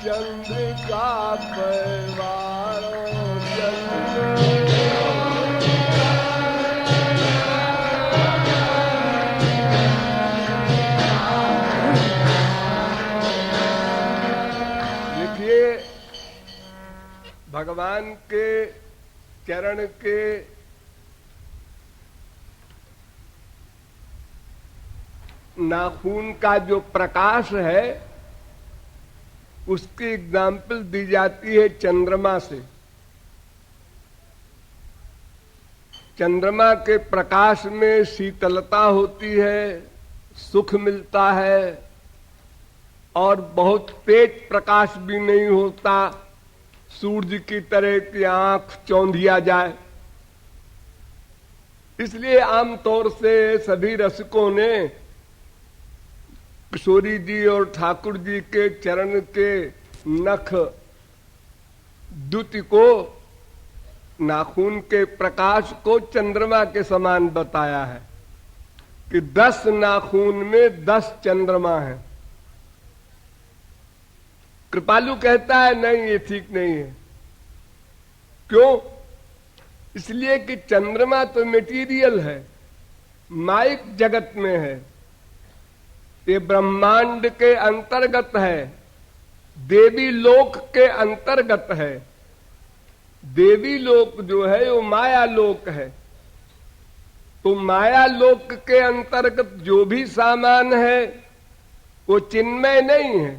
चंद्रिका परवारो देखिए, भगवान के चरण के नाखून का जो प्रकाश है उसकी एग्जाम्पल दी जाती है चंद्रमा से। चंद्रमा के प्रकाश में शीतलता होती है, सुख मिलता है और बहुत तेज प्रकाश भी नहीं होता, सूरज की तरह की आंख चौंधिया जाए। इसलिए आमतौर से सभी रसिकों ने किशोरी जी और ठाकुर जी के चरण के नख द्युति को, नाखून के प्रकाश को चंद्रमा के समान बताया है कि 10 नाखून में 10 चंद्रमा है। कृपालु कहता है नहीं, ये ठीक नहीं है। क्यों? इसलिए कि चंद्रमा तो मटेरियल है, माइक जगत में है, ये ब्रह्मांड के अंतर्गत है, देवी लोक के अंतर्गत है। देवी लोक जो है वो माया लोक है, तो माया लोक के अंतर्गत जो भी सामान है वो चिन्मय नहीं है,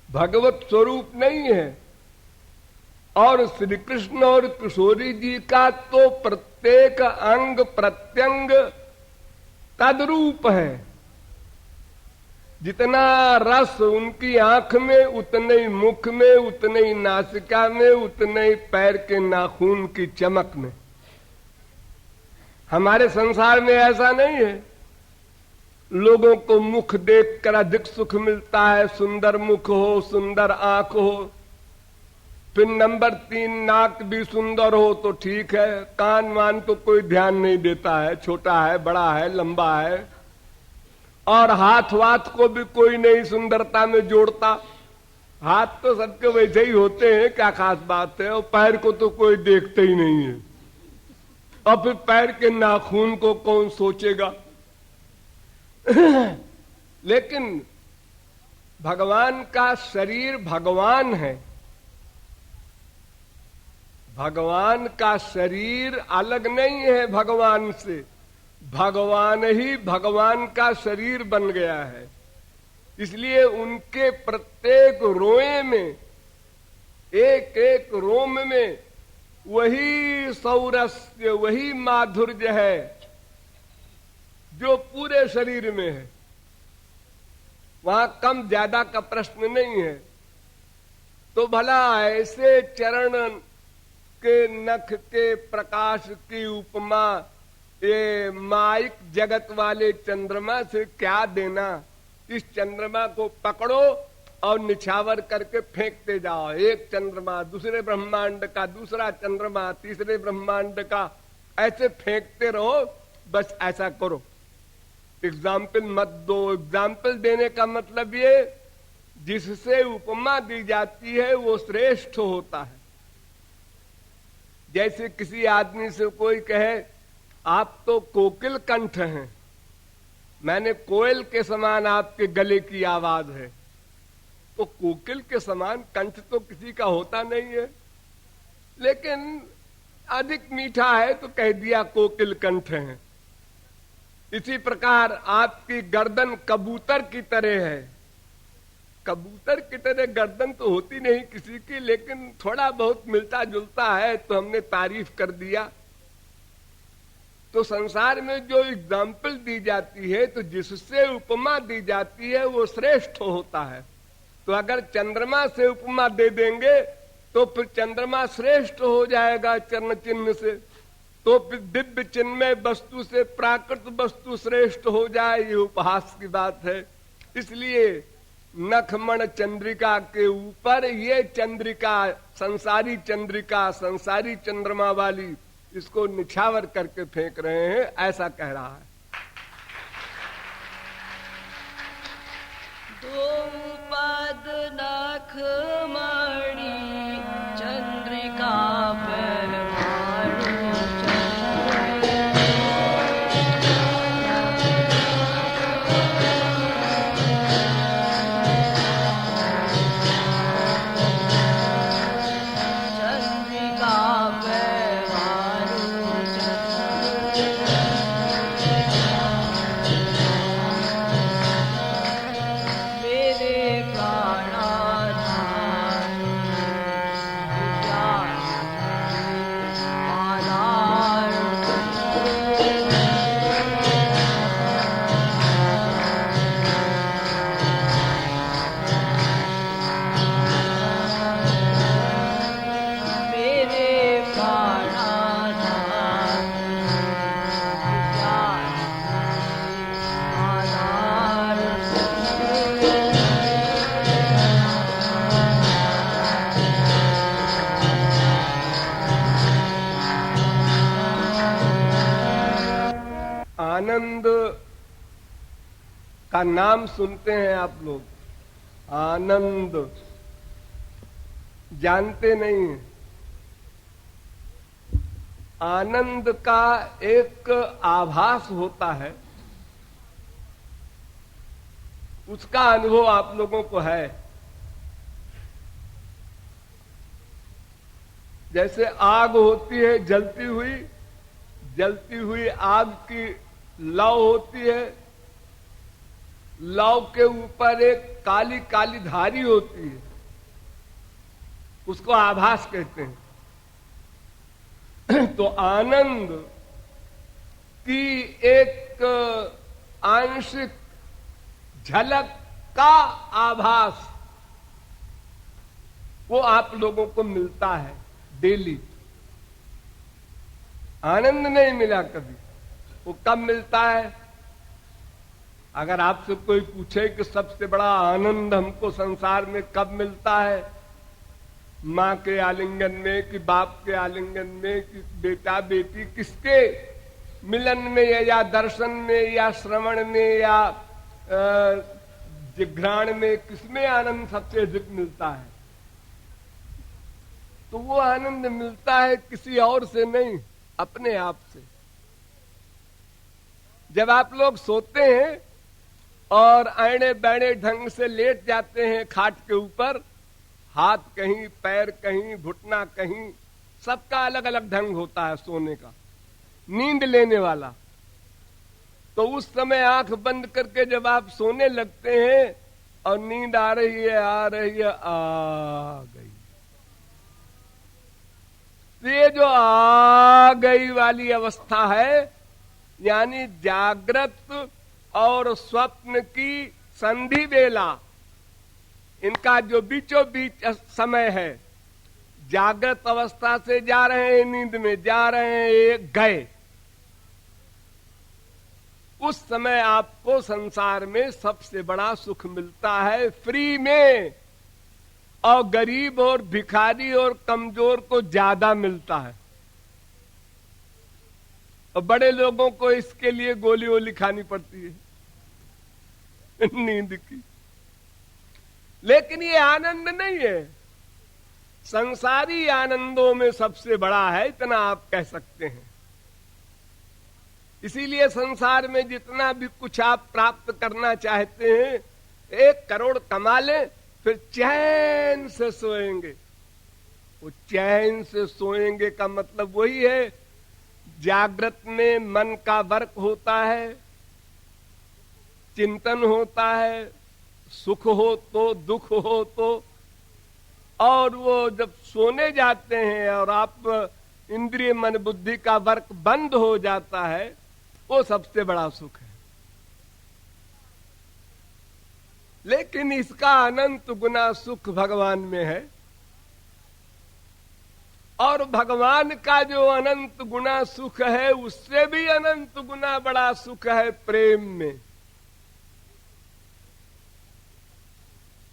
भगवत स्वरूप नहीं है। और श्री कृष्ण और किशोरी जी का तो प्रत्येक अंग प्रत्यंग तद्रूप है। जितना रस उनकी आंख में, उतने ही मुख में, उतने ही नासिका में, उतने ही पैर के नाखून की चमक में। हमारे संसार में ऐसा नहीं है। लोगों को मुख देखकर अधिक सुख मिलता है, सुंदर मुख हो, सुंदर आंख हो, फिर नंबर 3 नाक भी सुंदर हो तो ठीक है, कान वान तो कोई ध्यान नहीं देता है, छोटा है, बड़ा है, लंबा है, और हाथ वाथ को भी कोई नहीं सुंदरता में जोड़ता। हाथ तो सबके वैसे ही होते हैं, क्या खास बात है। और पैर को तो कोई देखते ही नहीं है, और फिर पैर के नाखून को कौन सोचेगा। लेकिन भगवान का शरीर भगवान है, भगवान का शरीर अलग नहीं है भगवान से, भगवान ही भगवान का शरीर बन गया है। इसलिए उनके प्रत्येक रोए में, एक एक रोम में वही सौरस्य, वही माधुर्य है जो पूरे शरीर में है। वहां कम ज्यादा का प्रश्न नहीं है। तो भला ऐसे चरण के नख के प्रकाश की उपमा ये माइक जगत वाले चंद्रमा से क्या देना। इस चंद्रमा को पकड़ो और निछावर करके फेंकते जाओ, एक चंद्रमा दूसरे ब्रह्मांड का, दूसरा चंद्रमा तीसरे ब्रह्मांड का, ऐसे फेंकते रहो। बस ऐसा करो, एग्जाम्पल मत दो। एग्जाम्पल देने का मतलब ये, जिससे उपमा दी जाती है वो श्रेष्ठ होता है। जैसे किसी आदमी से कोई कहे आप तो कोकिल कंठ हैं, मैंने कोयल के समान आपके गले की आवाज है, तो कोकिल के समान कंठ तो किसी का होता नहीं है, लेकिन अधिक मीठा है तो कह दिया कोकिल कंठ है। इसी प्रकार आपकी गर्दन कबूतर की तरह है। कबूतर की तरह गर्दन तो होती नहीं किसी की, लेकिन थोड़ा बहुत मिलता जुलता है तो हमने तारीफ कर दिया। तो संसार में जो एग्जाम्पल दी जाती है, तो जिससे उपमा दी जाती है वो श्रेष्ठ होता है। तो अगर चंद्रमा से उपमा दे देंगे तो फिर चंद्रमा श्रेष्ठ हो जाएगा चरण चिन्ह से, तो फिर दिव्य चिन्मय वस्तु से प्राकृत वस्तु श्रेष्ठ हो जाए, ये उपहास की बात है। इसलिए नखमण चंद्रिका के ऊपर ये चंद्रिका, संसारी चंद्रिका, संसारी चंद्रमा वाली, इसको निछावर करके फेंक रहे हैं, ऐसा कह रहा है। तुम पद नख मणि चंद्रिका पर मारो चंद्रिका पर मारो मेरे प्राणाधार आधार मेरे प्राणाधार आधार आनंद का नाम सुनते हैं आप लोग, आनंद जानते नहीं हैं। आनंद का एक आभास होता है, उसका अनुभव आप लोगों को है। जैसे आग होती है जलती हुई आग की लौ होती है, लौ के ऊपर एक काली काली धारी होती है, उसको आभास कहते हैं। तो आनंद की एक आंशिक झलक का आभास वो आप लोगों को मिलता है डेली। आनंद नहीं मिला कभी, वो कब मिलता है? अगर आपसे कोई पूछे कि सबसे बड़ा आनंद हमको संसार में कब मिलता है, माँ के आलिंगन में कि बाप के आलिंगन में कि बेटा बेटी किसके मिलन में या दर्शन में या श्रवण में या जिघ्राण में, किसमें आनंद सबसे अधिक मिलता है? तो वो आनंद मिलता है किसी और से नहीं, अपने आप से। जब आप लोग सोते हैं और ऐणे बैणे ढंग से लेट जाते हैं खाट के ऊपर, हाथ कहीं पैर कहीं घुटना कहीं, सबका अलग अलग ढंग होता है सोने का, नींद लेने वाला। तो उस समय आंख बंद करके जब आप सोने लगते हैं और नींद आ रही है आ गई, तो ये जो आ गई वाली अवस्था है, यानी जागृत और स्वप्न की संधि वेला, इनका जो बीचों बीच समय है, जागृत अवस्था से जा रहे हैं नींद में, जा रहे हैं गए, उस समय आपको संसार में सबसे बड़ा सुख मिलता है फ्री में, और गरीब और भिखारी और कमजोर को ज्यादा मिलता है। और बड़े लोगों को इसके लिए गोली वोली खानी पड़ती है नींद की। लेकिन ये आनंद नहीं है, संसारी आनंदों में सबसे बड़ा है, इतना आप कह सकते हैं। इसीलिए संसार में जितना भी कुछ आप प्राप्त करना चाहते हैं, 1 करोड़ कमा लें, फिर चैन से सोएंगे। वो चैन से सोएंगे का मतलब वही है, जागृत में मन का वर्क होता है, चिंतन होता है, सुख हो तो दुख हो तो, और वो जब सोने जाते हैं और आप इंद्रिय मन बुद्धि का वर्क बंद हो जाता है, वो सबसे बड़ा सुख है। लेकिन इसका अनंत गुना सुख भगवान में है, और भगवान का जो अनंत गुना सुख है, उससे भी अनंत गुना बड़ा सुख है प्रेम में।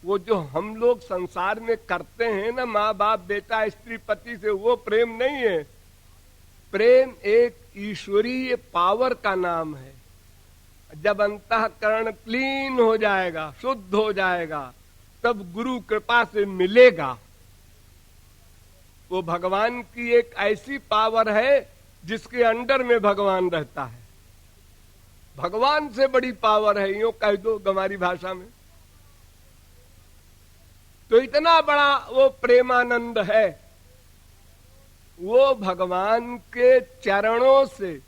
वो जो हम लोग संसार में करते हैं ना, माँ बाप बेटा स्त्री पति से, वो प्रेम नहीं है। प्रेम एक ईश्वरीय पावर का नाम है, जब अंतःकरण क्लीन हो जाएगा, शुद्ध हो जाएगा, तब गुरु कृपा से मिलेगा। वो भगवान की एक ऐसी पावर है जिसके अंडर में भगवान रहता है। भगवान से बड़ी पावर है, यूं कह दो गंवारी भाषा में। तो इतना बड़ा वो प्रेमानंद है, वो भगवान के चरणों से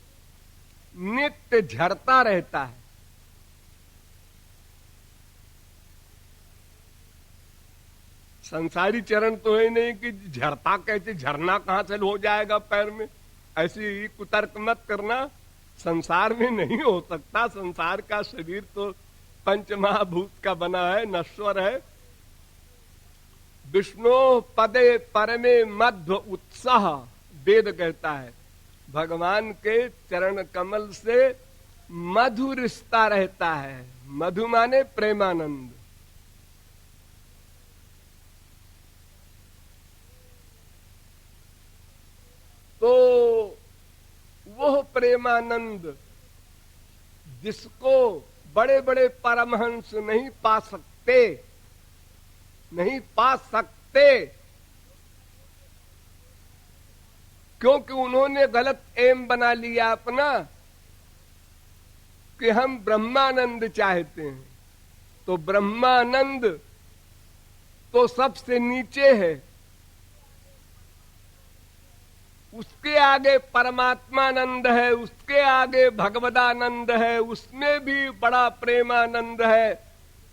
नित्य झरता रहता है। संसारी चरण तो है नहीं कि झरता कैसे, झरना कहां से हो जाएगा पैर में, ऐसी कुतर्क मत करना। संसार में नहीं हो सकता। संसार का शरीर तो पंचमहाभूत का बना है, नश्वर है। विष्णु पदे परमे मध्व उत्साह वेद कहता है, भगवान के चरण कमल से मधु रिश्ता रहता है। मधु माने प्रेमानंद। तो वह प्रेमानंद जिसको बड़े बड़े परमहंस नहीं पा सकते, नहीं पा सकते, क्योंकि उन्होंने गलत एम बना लिया अपना कि हम ब्रह्मानंद चाहते हैं। तो ब्रह्मानंद तो सबसे नीचे है, उसके आगे परमात्मानंद है, उसके आगे भगवदानंद है, उसमें भी बड़ा प्रेमानंद है।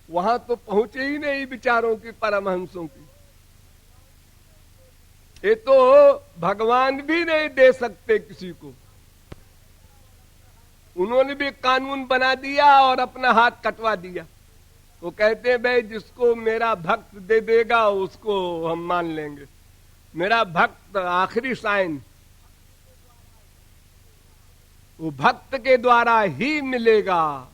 वहां तो पहुंचे ही नहीं विचारों की, परमहंसों की। ये तो भगवान भी नहीं दे सकते किसी को। उन्होंने भी कानून बना दिया और अपना हाथ कटवा दिया। वो कहते हैं भाई जिसको मेरा भक्त दे देगा उसको हम मान लेंगे, मेरा भक्त आखिरी साइन, वो भक्त के द्वारा ही मिलेगा।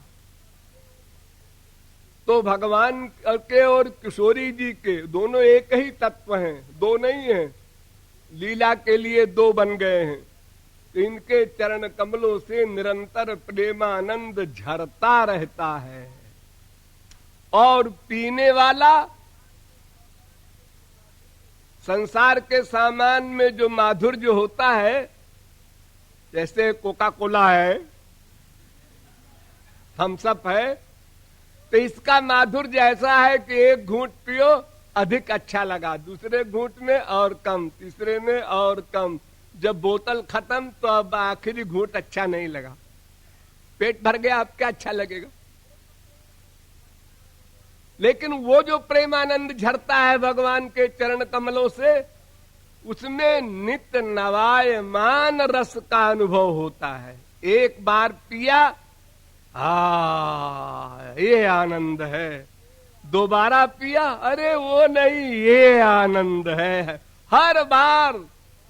तो भगवान के और किशोरी जी के दोनों एक ही तत्व हैं, दो नहीं हैं। लीला के लिए दो बन गए हैं। तो इनके चरण कमलों से निरंतर प्रेमानंद झरता रहता है। और पीने वाला संसार के सामान में जो माधुर्य होता है, जैसे कोका कोला है, थम्स अप है, तो इसका माधुर्य ऐसा है कि एक घूंट पियो अधिक अच्छा लगा, दूसरे घूंट में और कम, तीसरे में और कम। जब बोतल खत्म तो अब आखिरी घूंट अच्छा नहीं लगा। पेट भर गया, अब क्या अच्छा लगेगा। लेकिन वो जो प्रेमानंद झरता है भगवान के चरण कमलों से, उसमें नित्य नवायमान रस का अनुभव होता है। एक बार पिया, ये आनंद है। दोबारा पिया, अरे वो नहीं, ये आनंद है। हर बार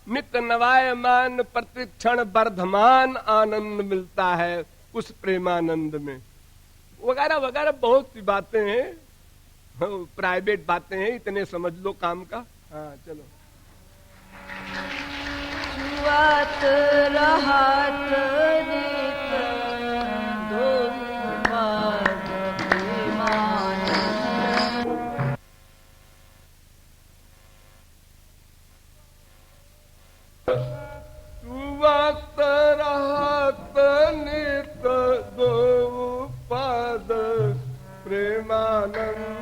नित्य नवायमान प्रतिक्षण वर्धमान आनंद मिलता है उस प्रेमानंद में। वगैरह वगैरह बहुत सी बातें हैं, प्राइवेट बातें हैं, इतने समझ लो काम का। हाँ चलो। छुअत रहत नित धूपद प्रेमानंद। छुअत रहत नित धूपद प्रेमानंद।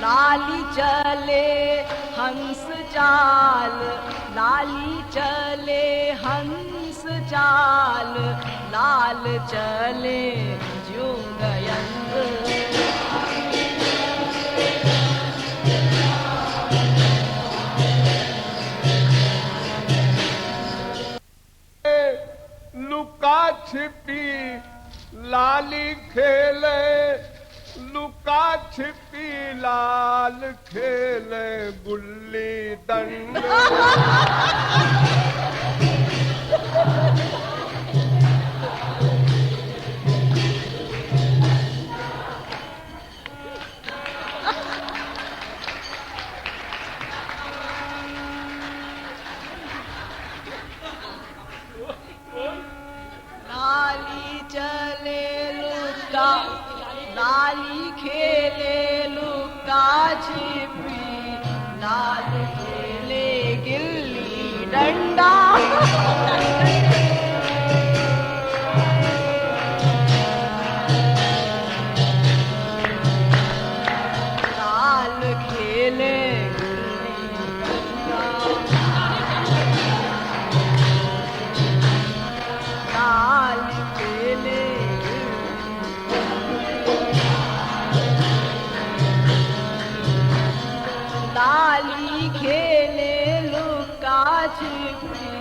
लाली चले हंस चाल, लाली चले हंस चाल, लाल चले ज्यों गयंग। लुका छिपी लाली खेले, लुका छिपी लाल खेले, गुल्ली डंड। लाली चले लुका, लाली खेले लुका छिपी, लाल खेले गिल्ली डंडा। लाल खेले गिल्ली डंडा, लाल खेले लाली खेले लुका छिपी,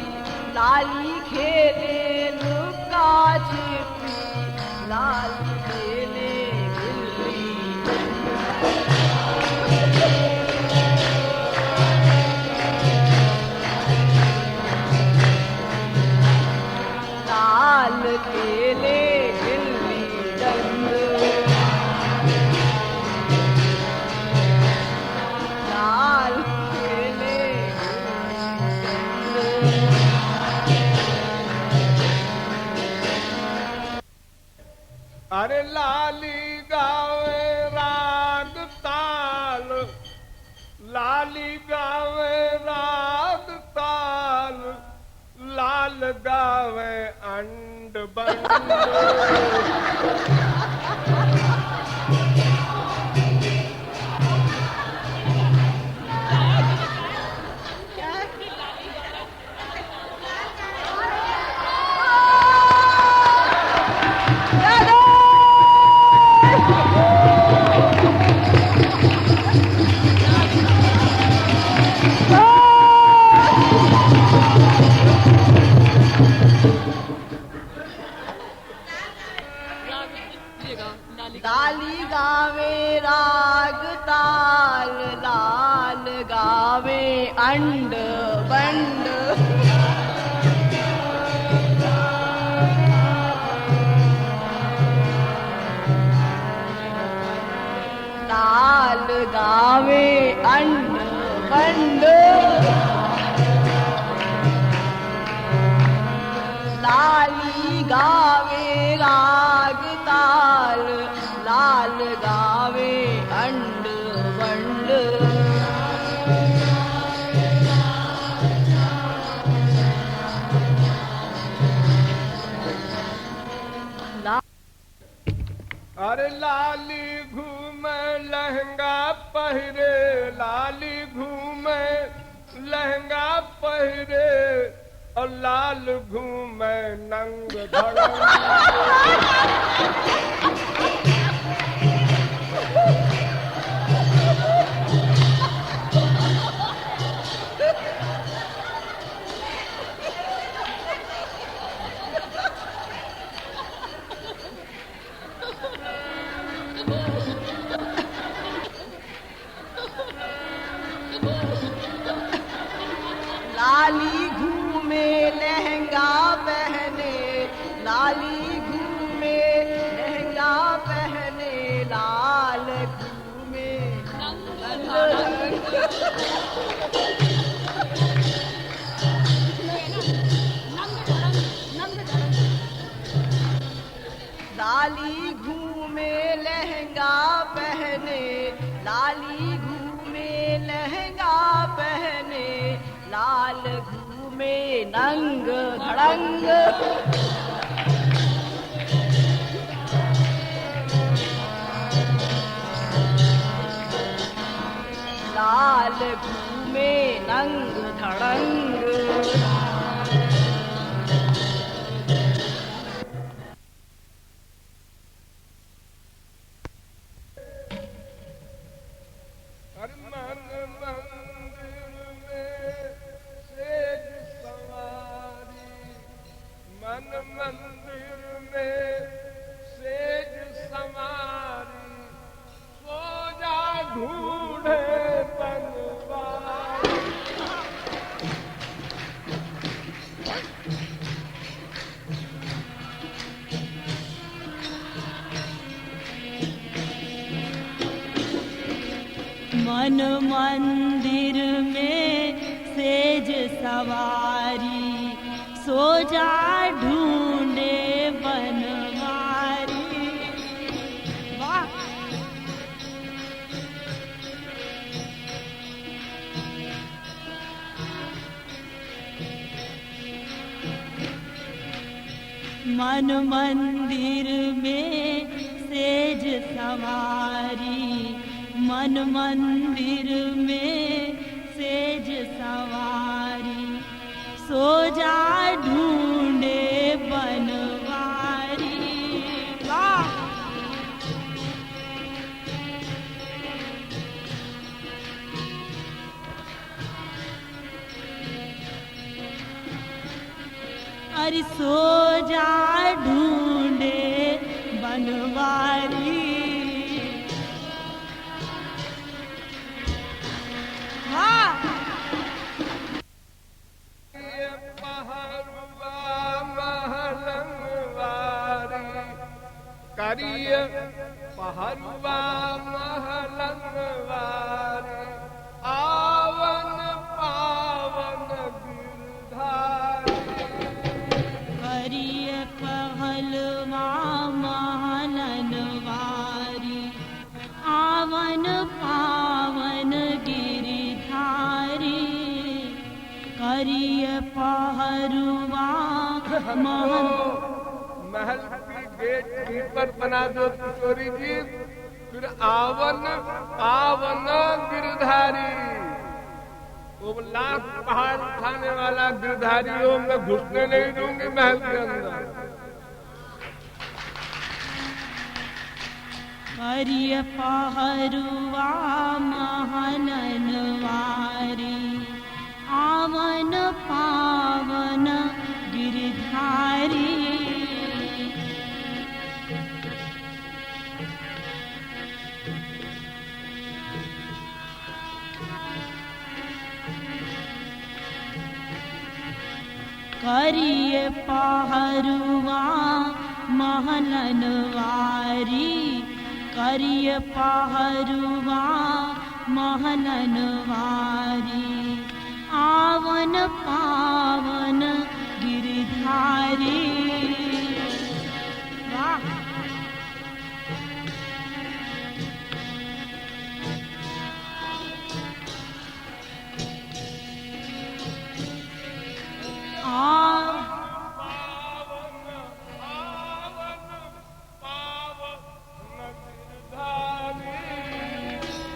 लाली खेले लुका छिपी, लाल खेले गिल्ली। लाल खेले गिल्ली डंड, लाल खेले गिल्ली डंड। अरे लाली गावे राग ताल, लाली गावे राग ताल, लाल गावे अंड बंड। लाली गावे राग ताल, लाल गावे अंड बंड। लाल गावे अंड बंड, लाली गावे राग ताल, लाल गावे अंड बंड। अरे लाली घूमे लहंगा पहिरे, लाली घूमे लहंगा पहिरे, और लाल घूमे नंग धड़ंग। लाली घूमे लहंगा पहने, लाली घूमे लहंगा पहने, लाल घूमे लाली घूमे लहंगा पहने, लाली घूमे लहंगा पहने, लाल घूमे नंग धड़ंग। लाल घूमे नंग धड़ंग। मन मंदिर में सेज सवारी, सो जा ढूंढे बनवारी। वाह! मन मंदिर में सेज सवारी, मन मंदिर में सेज सवारी, सो जा ढूंढे बनवारी। वाह! अरे सो जा ढूंढे बनवारी। करिय पहरुआ महलनवारी, आवन पावन गिरधारी। करिय पहलवा महलनवारी, आवन पावन गिरधारी। करिय पहरुआ महल की गेट कीपर बना दो किशोरी जी, फिर आवन पावन गिरधारी। वो लाख पहाड़ उठाने वाला गिरधारियों में घुसने नहीं दूंगी महल के अंदर। करिय पहरुआ महलनवारी, आवन पावन गिरधारी। करिय पहरुआ महलनवारी, करिय पहरुआ महलनवारी, आवन पावन गिरधारी। वाह!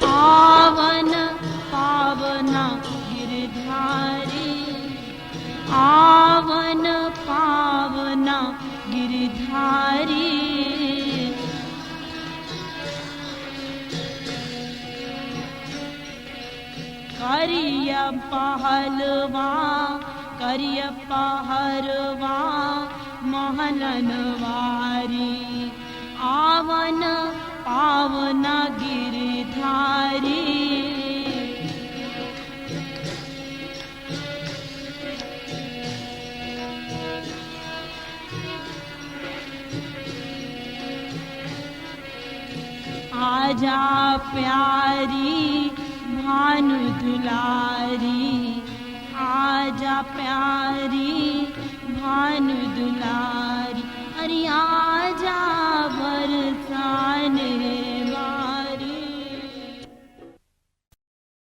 आवन पावना गिरधारी, आवन पावना गिरधारी। करिय पहलवा, करिय पहरवा महलनवारी, आवन पावना गिरधारी। आजा प्यारी भानु दुलारी, आजा प्यारी भानु दुलारी।